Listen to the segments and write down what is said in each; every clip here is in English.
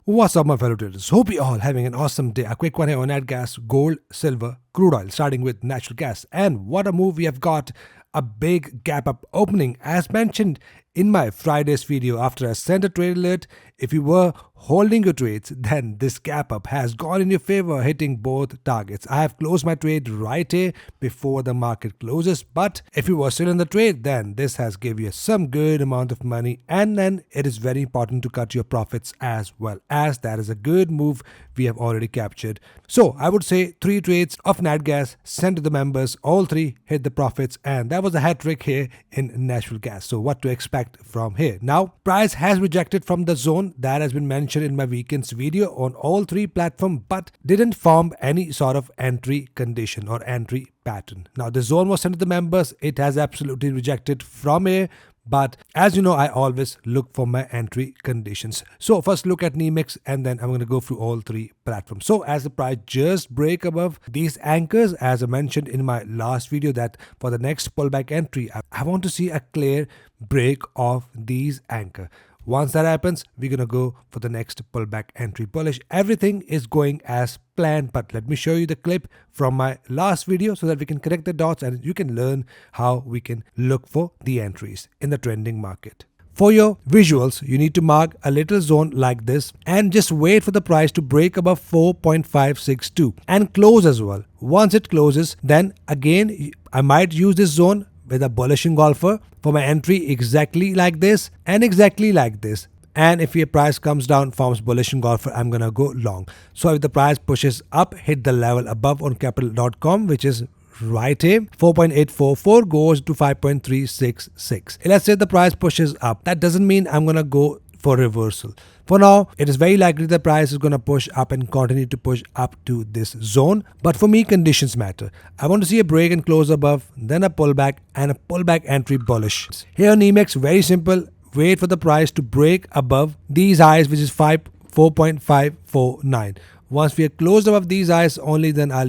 What's up, my fellow traders? Hope you all having an awesome day. A quick one here on nat gas, gold, silver, crude oil, starting with natural gas. And what a move we have got. A big gap up opening. As mentioned in my Friday's video, after I sent a trade alert, if you were holding your trades, then this gap up has gone in your favor, hitting both targets. I have closed my trade right here before the market closes, but if you were still in the trade, then this has given you some good amount of money, and then it is very important to cut your profits as well, as that is a good move we have already captured. So I would say 3 trades of nat gas sent to the members, all 3 hit the profits, and that was a hat trick here in natural gas. So what to expect from here? Now, price has rejected from the zone that has been mentioned in my weekend's video on all 3 platforms, but didn't form any sort of entry condition or entry pattern. Now, the zone was sent to the members. It has absolutely rejected from here. But as you know, I always look for my entry conditions. So first look at NEMEX, and then I'm going to go through all 3 platforms. So as the price just break above these anchors, as I mentioned in my last video, that for the next pullback entry, I want to see a clear break of these anchor. Once that happens, we're going to go for the next pullback entry bullish. Everything is going as planned, but let me show you the clip from my last video so that we can connect the dots and you can learn how we can look for the entries in the trending market. For your visuals, you need to mark a little zone like this and just wait for the price to break above 4.562 and close as well. Once it closes, then again, I might use this zone with a bullish engulfer for my entry exactly like this and exactly like this. And if your price comes down, forms bullish engulfer, I'm gonna go long. So if the price pushes up, hit the level above on capital.com, which is right here, 4.844 goes to 5.366. Let's say the price pushes up. That doesn't mean I'm gonna go for reversal. For now, it is very likely the price is going to push up and continue to push up to this zone. But for me, conditions matter. I want to see a break and close above, then a pullback and a pullback entry bullish. Here on NEMEX, very simple. Wait for the price to break above these highs, which is 4.549. Once we are closed above these highs, only then I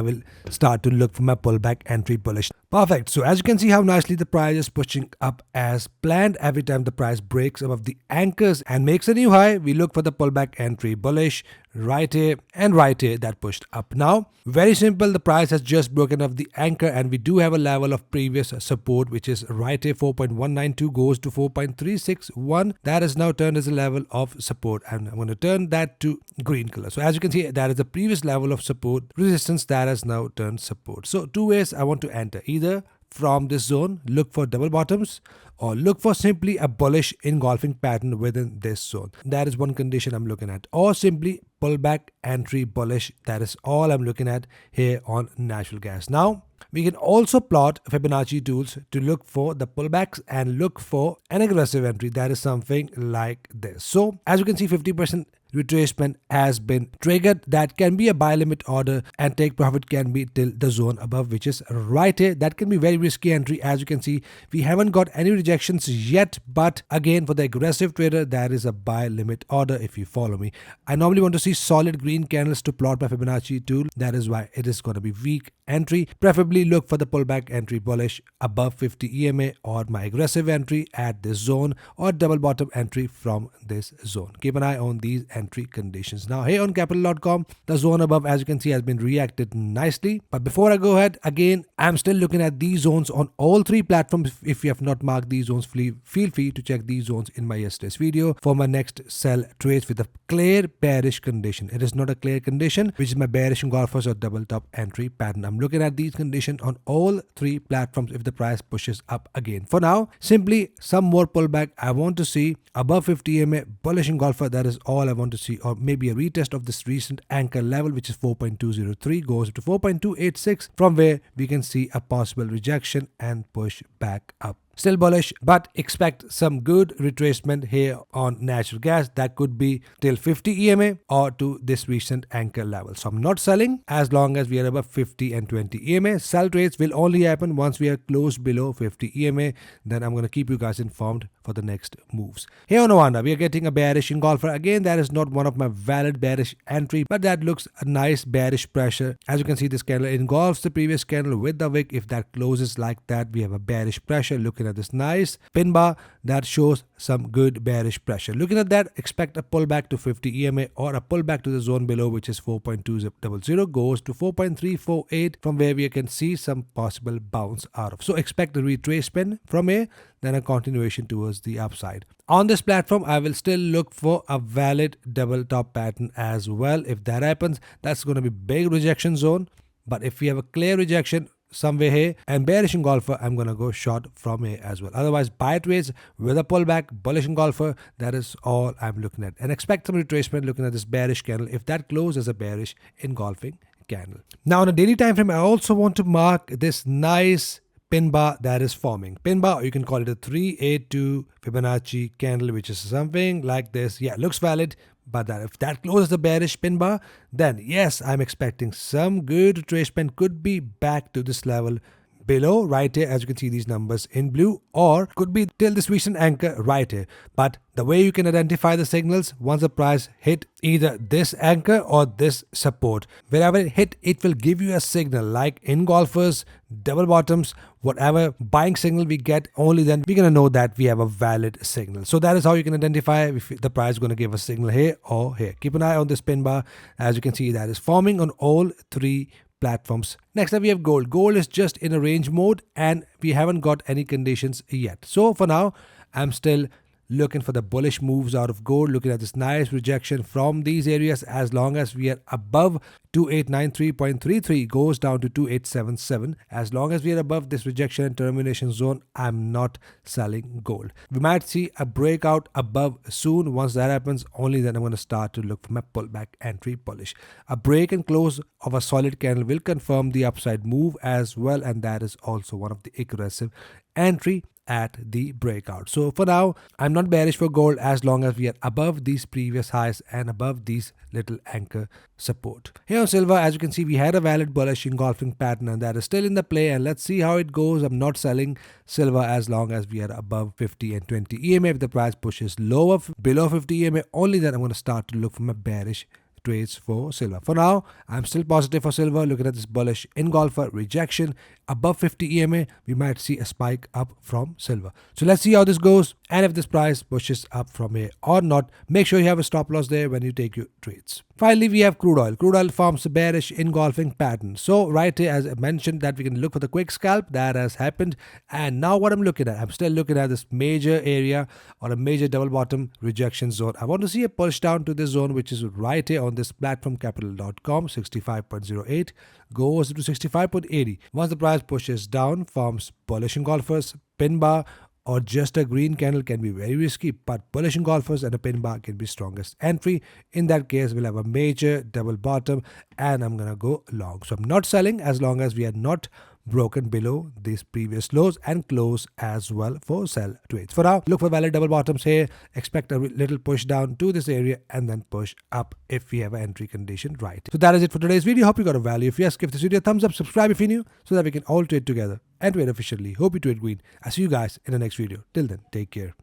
will start to look for my pullback entry bullish. Perfect. So as you can see how nicely the price is pushing up as planned. Every time the price breaks above the anchors and makes a new high, we look for the pullback entry bullish right here and right here that pushed up. Now, very simple. The price has just broken off the anchor and we do have a level of previous support, which is right here, 4.192 goes to 4.361. That is now turned as a level of support, and I'm going to turn that to green color. So as you can see, that is the previous level of support resistance that has now turned support. So 2 ways I want to enter. Either from this zone, look for double bottoms, or look for simply a bullish engulfing pattern within this zone. That is one condition I'm looking at. Or simply pullback entry bullish. That is all I'm looking at here on natural gas. Now, we can also plot Fibonacci tools to look for the pullbacks and look for an aggressive entry. That is something like this. So as you can see, 50% retracement has been triggered. That can be a buy limit order, and take profit can be till the zone above, which is right here. That can be very risky entry. As you can see, we haven't got any rejections yet, but again, for the aggressive trader, that is a buy limit order if you follow me. I normally want to see solid green candles to plot my Fibonacci tool. That is why it is going to be weak entry. Preferably look for the pullback entry bullish above 50 EMA, or my aggressive entry at this zone, or double bottom entry from this zone. Keep an eye on these entry conditions. Now here on capital.com, the zone above, as you can see, has been reacted nicely. But before I go ahead, again, I'm still looking at these zones on all 3 platforms. If you have not marked these zones, feel free to check these zones in my yesterday's video for my next sell trades with a clear bearish condition. It is not a clear condition, which is my bearish engulfers or double top entry pattern. I'm looking at these conditions on all 3 platforms if the price pushes up again. For now, simply some more pullback. I want to see above 50 EMA bullish engulfer. That is all I want to see, or maybe a retest of this recent anchor level, which is 4.203 goes to 4.286, from where we can see a possible rejection and push back up. Still bullish, but expect some good retracement here on natural gas. That could be till 50 EMA or to this recent anchor level. So I'm not selling as long as we are above 50 and 20 EMA. Sell trades will only happen once we are close below 50 EMA. Then I'm going to keep you guys informed for the next moves. Here on Ovanda, we are getting a bearish engulfer. Again, that is not one of my valid bearish entry, but that looks a nice bearish pressure. As you can see, this candle engulfs the previous candle with the wick. If that closes like that, we have a bearish pressure looking looking at this nice pin bar that shows some good bearish pressure. Looking at that, expect a pullback to 50 EMA or a pullback to the zone below, which is 4.200, goes to 4.348, from where we can see some possible bounce out of. So expect a retracement from here, then a continuation towards the upside. On this platform, I will still look for a valid double top pattern as well. If that happens, that's going to be big rejection zone. But if we have a clear rejection somewhere here and bearish engulfer, I'm going to go short from here as well. Otherwise, buy trades with a pullback, bullish engulfer, that is all I'm looking at. And expect some retracement looking at this bearish candle if that closes as a bearish engulfing candle. Now on a daily time frame, I also want to mark this nice pin bar that is forming. Pin bar, or you can call it a 382 Fibonacci candle, which is something like this. Yeah, looks valid. But that if that closes the bearish pin bar, then yes, I'm expecting some good retracement. Could be back to this level below right here, as you can see these numbers in blue, or could be till this recent anchor right here. But the way you can identify the signals, once the price hit either this anchor or this support, wherever it hit, it will give you a signal like engulfers, double bottoms, whatever buying signal we get, only then we're going to know that we have a valid signal. So that is how you can identify if the price is going to give a signal here or here. Keep an eye on this pin bar. As you can see, that is forming on all three platforms. Next up, we have gold. Gold is just in a range mode and we haven't got any conditions yet. So for now, I'm still looking for the bullish moves out of gold, looking at this nice rejection from these areas. As long as we are above 2893.33, goes down to 2877. As long as we are above this rejection and termination zone, I'm not selling gold. We might see a breakout above soon. Once that happens, only then I'm going to start to look for my pullback entry bullish. A break and close of a solid candle will confirm the upside move as well, and that is also one of the aggressive entry at the breakout. So for now, I'm not bearish for gold as long as we are above these previous highs and above these little anchor support. Here on silver, as you can see, we had a valid bullish engulfing pattern and that is still in the play, and let's see how it goes. I'm not selling silver as long as we are above 50 and 20 EMA. If the price pushes lower below 50 EMA, only then I'm going to start to look for my bearish trades for silver. For now, I'm still positive for silver. Looking at this bullish engulfer rejection above 50 EMA, we might see a spike up from silver. So let's see how this goes, and if this price pushes up from here or not. Make sure you have a stop loss there when you take your trades. Finally, we have crude oil. Crude oil forms a bearish engulfing pattern. So right here, as I mentioned, that we can look for the quick scalp. That has happened. And now what I'm looking at, I'm still looking at this major area or a major double bottom rejection zone. I want to see a push down to this zone, which is right here on this platform, capital.com, 65.08, goes to 65.80. Once the price pushes down, forms bullish engulfers, pin bar, or just a green candle can be very risky, but bullish engulfers and a pin bar can be strongest entry. In that case, we'll have a major double bottom and I'm gonna go long. So I'm not selling as long as we are not broken below these previous lows and close as well for sell trades. For now, look for valid double bottoms here. Expect a little push down to this area and then push up if we have an entry condition right. So that is it for today's video. Hope you got a value. If yes, give this video a thumbs up, subscribe if you're new, so that we can all trade together and trade efficiently. Hope you trade green. I'll see you guys in the next video. Till then, take care.